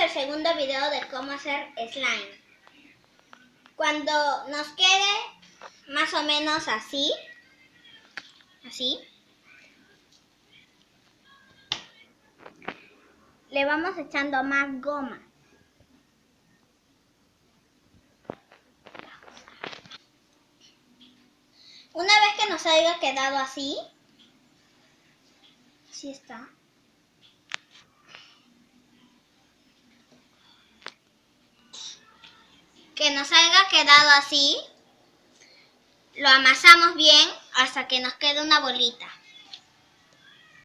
el segundo video de cómo hacer slime. Cuando nos quede más o menos así, le vamos echando más goma. Una vez que nos haya quedado así está. Que nos haya quedado así, lo amasamos bien hasta que nos quede una bolita.